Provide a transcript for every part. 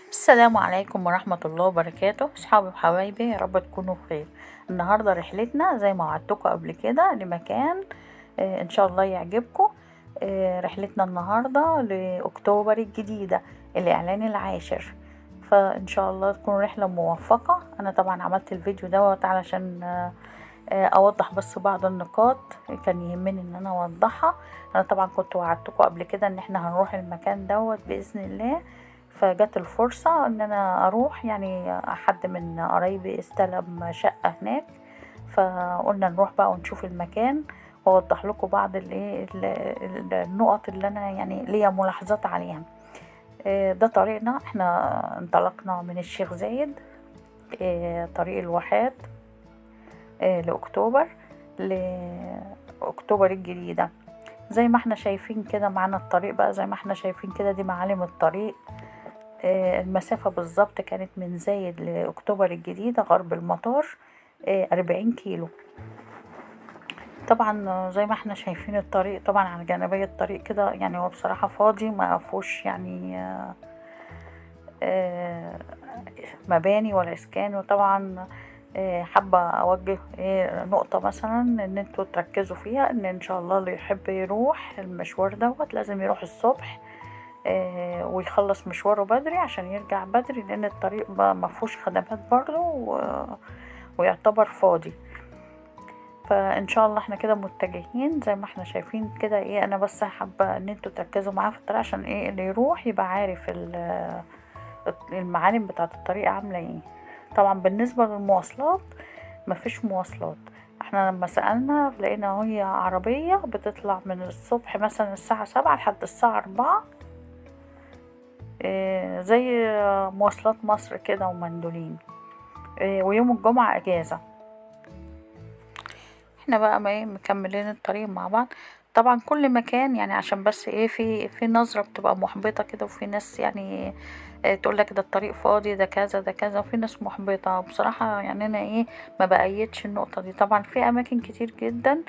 السلام عليكم ورحمة الله وبركاته، اصحابي وحبايبي، يا رب تكونوا بخير. النهاردة رحلتنا زي ما وعدتكم قبل كده لمكان ان شاء الله يعجبكم. رحلتنا النهاردة لأكتوبر الجديدة، الإعلان العاشر. فإن شاء الله تكون رحلة موفقة. أنا طبعا عملت الفيديو دوت علشان أوضح بس بعض النقاط كان يهمني إن أنا أوضحها. أنا طبعا كنت وعدتكم قبل كده إن احنا هنروح المكان دوت بإذن الله، فجت الفرصة ان انا اروح، يعني حد من قرايبي استلم شقة هناك، فقلنا نروح بقى ونشوف المكان واوضح لكم بعض النقط اللي انا يعني ليا ملاحظات عليها. ده طريقنا، احنا انطلقنا من الشيخ زايد، طريق الواحات، لاكتوبر، لاكتوبر الجديدة. زي ما احنا شايفين كده معانا الطريق بقى، زي ما احنا شايفين كده دي معالم الطريق. المسافة بالظبط كانت من زايد لأكتوبر الجديدة غرب المطار 40 كيلو. طبعا زي ما احنا شايفين الطريق، طبعا على جانبي الطريق كده يعني هو بصراحة فاضي، ما فيهوش يعني مباني ولا اسكان. وطبعا حابة اوجه نقطة مثلا ان انتوا تركزوا فيها، ان شاء الله اللي يحب يروح المشوار دوت لازم يروح الصبح ويخلص مشواره بدري عشان يرجع بدري، لان الطريق مفهوش خدمات برضه ويعتبر فاضي. فان شاء الله احنا كده متجهين زي ما احنا شايفين كده. انا بس حابة ان انتوا تركزوا معايا في الطريق عشان اللي يروح يبقى عارف المعالم بتاعة الطريق عاملة ايه. طبعا بالنسبة للمواصلات مفيش مواصلات. احنا لما سألنا لقينا هي عربية بتطلع من الصبح مثلا الساعة 7 لحد الساعة 4، زي مواصلات مصر كده ومندولين، ويوم الجمعة اجازة. احنا بقى ما مكملين الطريق مع بعض. طبعا كل مكان يعني عشان بس في نظرة بتبقى محبطة كده، وفي ناس يعني تقول لك ده الطريق فاضي، ده كذا ده كذا، وفي ناس محبطة بصراحة. يعني انا ما بأيدش النقطة دي. طبعا في اماكن كتير جدا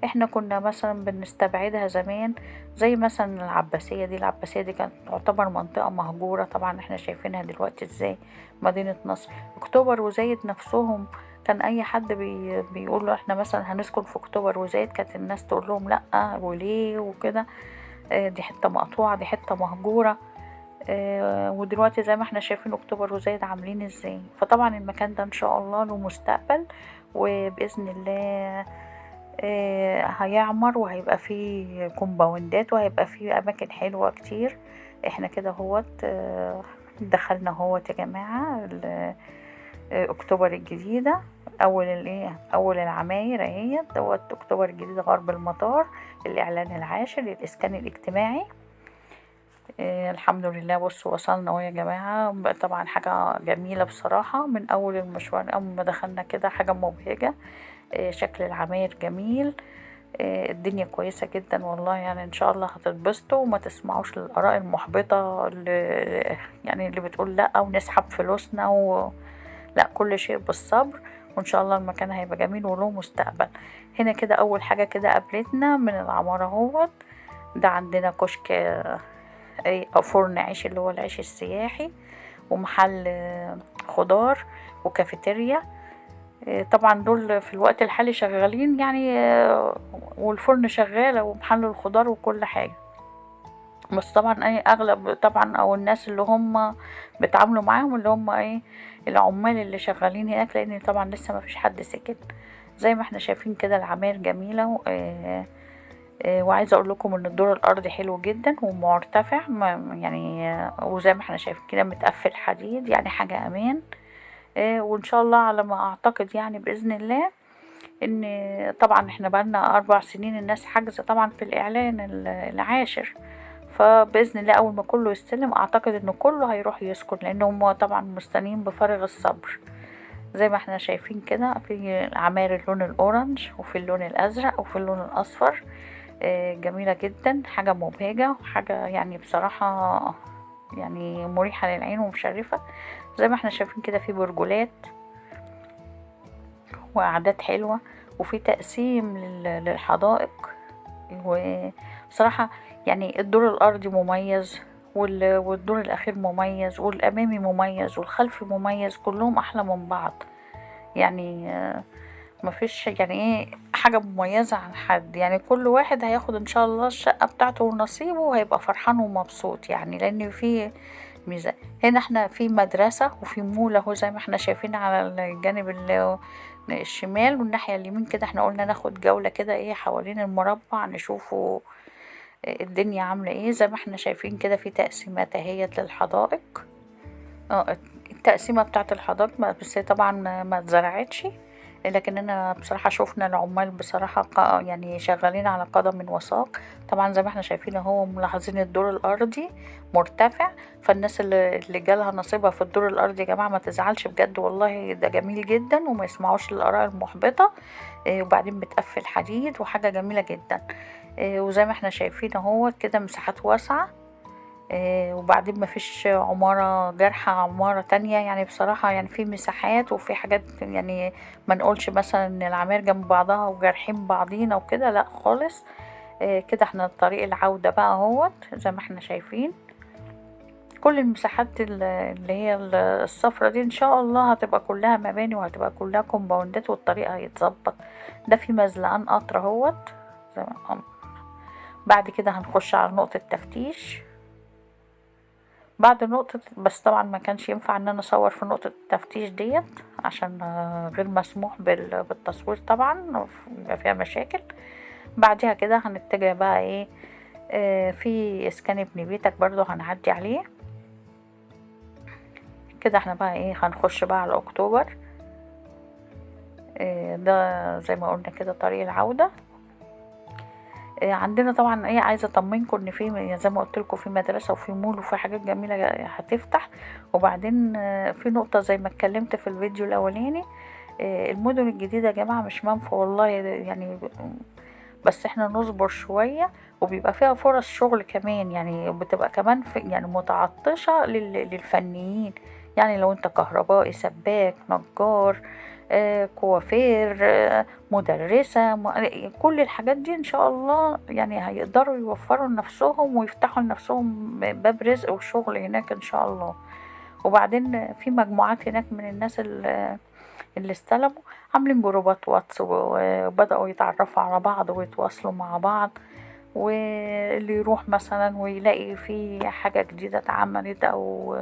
احنا كنا مثلا بنستبعدها زمان، زي مثلا العباسية دي. العباسية دي كانت تعتبر منطقة مهجورة، طبعا احنا شايفينها دلوقتي ازاي مدينة نصر. اكتوبر وزايد نفسهم كان اي حد بيقول له احنا مثلا هنسكن في اكتوبر وزايد، كانت الناس تقول لهم لا وليه وكده، دي حتة مقطوعة، دي حتة مهجورة. ودلوقتي زي ما احنا شايفين اكتوبر وزايد عاملين ازاي. فطبعا المكان ده ان شاء الله له مستقبل، وبإذن الله هيعمر، وهيبقى فيه كومباوندات، وهيبقى فيه اماكن حلوة كتير. احنا كده هوت دخلنا هوت يا جماعة اكتوبر الجديدة. اول العماير اهي دوت اكتوبر الجديدة غرب المطار، الاعلان العاشر للاسكان الاجتماعي. الحمد لله. بصوا وصلنا اهو يا جماعة. طبعا حاجة جميلة بصراحة من اول المشوار، اول ما دخلنا كده حاجة مبهجة. شكل العماير جميل. الدنيا كويسة جدا والله. يعني ان شاء الله هتتبسطوا وما تسمعوش للآراء المحبطة اللي بتقول لا ونسحب فلوسنا لا، كل شيء بالصبر، وان شاء الله المكان هيبقى جميل وله مستقبل. هنا كده اول حاجة كده قابلتنا من العمارة اهوت، ده عندنا كشك او فرن عيش اللي هو العيش السياحي، ومحل خضار، وكافيتيريا. طبعا دول في الوقت الحالي شغالين يعني، والفرن شغالة ومحل الخضار وكل حاجة. بس طبعا اغلب طبعا او الناس اللي هم بيتعاملوا معاهم اللي هم العمال اللي شغالين هناك، لان طبعا لسه ما فيش حد سكن. زي ما احنا شايفين كده العماير جميلة. وعايزة اقول لكم ان الدور الارضي حلو جدا ومرتفع، يعني وزي ما احنا شايفين كده متقفل حديد، يعني حاجة امان. وان شاء الله على ما اعتقد يعني باذن الله ان طبعا احنا بقالنا 4 سنين الناس حاجزة طبعا في الاعلان العاشر. فبإذن الله أول ما كله يستلم أعتقد إن كله هيروح يسكن، لأنهم طبعا مستنيين بفارغ الصبر. زي ما احنا شايفين كده في عماير اللون الأورنج، وفي اللون الأزرق، وفي اللون الأصفر. جميلة جدا، حاجة مبهجة، وحاجة يعني بصراحة يعني مريحة للعين ومشرفة. زي ما احنا شايفين كده في برجولات وقعدات حلوة، وفي تقسيم للحدائق. وبصراحة يعني الدور الأرضي مميز، والدور الاخير مميز، والامامي مميز، والخلفي مميز، كلهم احلى من بعض. يعني مفيش يعني ايه حاجة مميزة عن حد، يعني كل واحد هياخد ان شاء الله الشقة بتاعته ونصيبه، وهيبقى فرحان ومبسوط. يعني لان في ميزة هنا، احنا في مدرسة وفي مول اهو زي ما احنا شايفين على الجانب الشمال، والناحية اليمين كده احنا قلنا ناخد جولة كده ايه حوالين المربع نشوفه الدنيا عاملة ايه. زي ما احنا شايفين كده في تقسيمات اهيت للحدائق. التقسيمة بتاعت الحدائق بس طبعا ما اتزرعتش، لكن انا بصراحة شوفنا العمال بصراحة يعني شغالين على قدم وساق. طبعا زي ما احنا شايفين اهو ملاحظين الدور الارضي مرتفع، فالناس اللي جالها نصيبها في الدور الارضي يا جماعة ما تزعلش بجد، والله ده جميل جدا، وما يسمعوش الاراء المحبطة. وبعدين بتقفل حديد وحاجة جميلة جدا. وزي ما احنا شايفين اهو كده مساحات واسعة. وبعدين مفيش عمارة جارحة عمارة تانية، يعني بصراحة يعني في مساحات وفي حاجات، يعني ما نقولش مثلا ان العماير جنب بعضها وجارحين بعضينا وكده، لا خالص. كده احنا طريق العودة بقى اهوت زي ما احنا شايفين. كل المساحات اللي هي الصفرة دي ان شاء الله هتبقى كلها مباني، وهتبقى كلها كومباوندات، والطريق هيتظبط. ده في مزلقان قطر اهوت زي ما بعد كده هنخش على نقطة تفتيش. بعد نقطة، بس طبعا ما كانش ينفع ان انا اصور في نقطة التفتيش ديت عشان غير مسموح بالتصوير طبعا، بيبقى فيها مشاكل. بعدها كده هنتجه بقى ايه في اسكان ابن بيتك برضو هنعدي عليه. كده احنا بقى ايه هنخش بقى على اكتوبر. ده زي ما قلنا كده طريق العودة. عندنا طبعا ايه عايزه اطمنكم ان في زي ما قلت لكم في مدرسه وفي مول وفي حاجات جميله هتفتح. وبعدين في نقطه زي ما اتكلمت في الفيديو الاولاني، المدن الجديده يا جماعه مش منفى والله، يعني بس احنا نصبر شويه، وبيبقى فيها فرص شغل كمان، يعني بتبقى كمان في يعني متعطشه للفنيين. يعني لو انت كهربائي، سباك، نجار، كوافير، مدرسة، كل الحاجات دي ان شاء الله يعني هيقدروا يوفروا لنفسهم ويفتحوا لنفسهم باب رزق وشغل هناك ان شاء الله. وبعدين في مجموعات هناك من الناس اللي استلموا عاملين جروبات واتس، وبدأوا يتعرفوا على بعض ويتواصلوا مع بعض. واللي يروح مثلا ويلاقي في حاجة جديدة اتعملت، او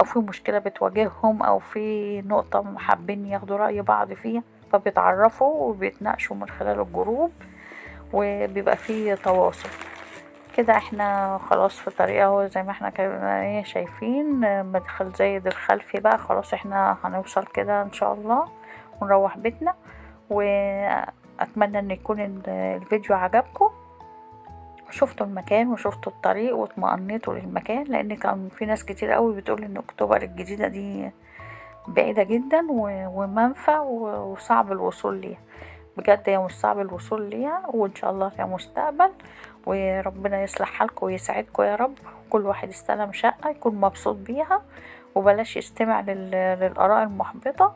في مشكلة بتواجههم، او في نقطة حابين ياخدوا رأي بعض فيها، فبيتعرفوا وبيتناقشوا من خلال الجروب، وبيبقى فيه تواصل. كده احنا خلاص في طريقه اهو زي ما احنا كنا شايفين مدخل زايد الخلفي بقى، خلاص احنا هنوصل كده ان شاء الله ونروح بيتنا. واتمنى ان يكون الفيديو عجبكم، شفتوا المكان وشفتوا الطريق واطمأنيتوا للمكان، لان كان في ناس كتير قوي بتقول ان اكتوبر الجديدة دي بعيدة جدا ومنفى وصعب الوصول ليها. بجد هي مش صعب الوصول ليها، وان شاء الله فيها مستقبل، وربنا يصلح حالكم ويسعدكم يا رب. كل واحد استلم شقة يكون مبسوط بيها، وبلاش يستمع للآراء المحبطة.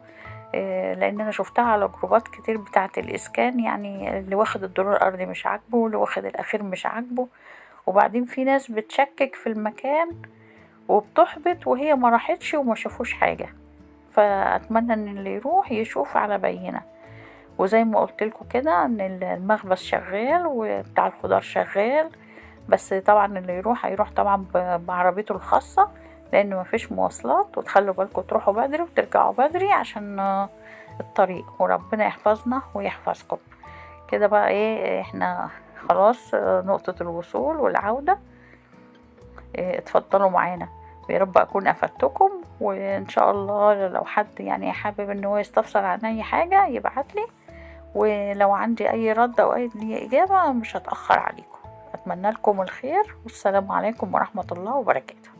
لان انا شفتها على جروبات كتير بتاعة الاسكان، يعني اللي واخد الدور الارضي مش عاجبه، واللي واخد الاخير مش عاجبه. وبعدين في ناس بتشكك في المكان وبتحبط وهي ما راحتش وما شافوش حاجة. فاتمنى ان اللي يروح يشوف على بينة. وزي ما قلت لكم كده ان المخبز شغال وبتاع الخضار شغال، بس طبعا اللي يروح هيروح طبعا بعربيته الخاصة، لان مفيش مواصلات. وتخلوا بالكم تروحوا بدري وترجعوا بدري عشان الطريق، وربنا يحفظنا ويحفظكم. كده بقى ايه احنا خلاص نقطة الوصول والعودة. اتفضلوا معانا، يا رب اكون افدتكم. وان شاء الله لو حد يعني حابب ان هو يستفسر عن اي حاجة يبعتلي، ولو عندي اي رد او اي اجابة مش هتأخر عليكم. اتمنى لكم الخير، والسلام عليكم ورحمة الله وبركاته.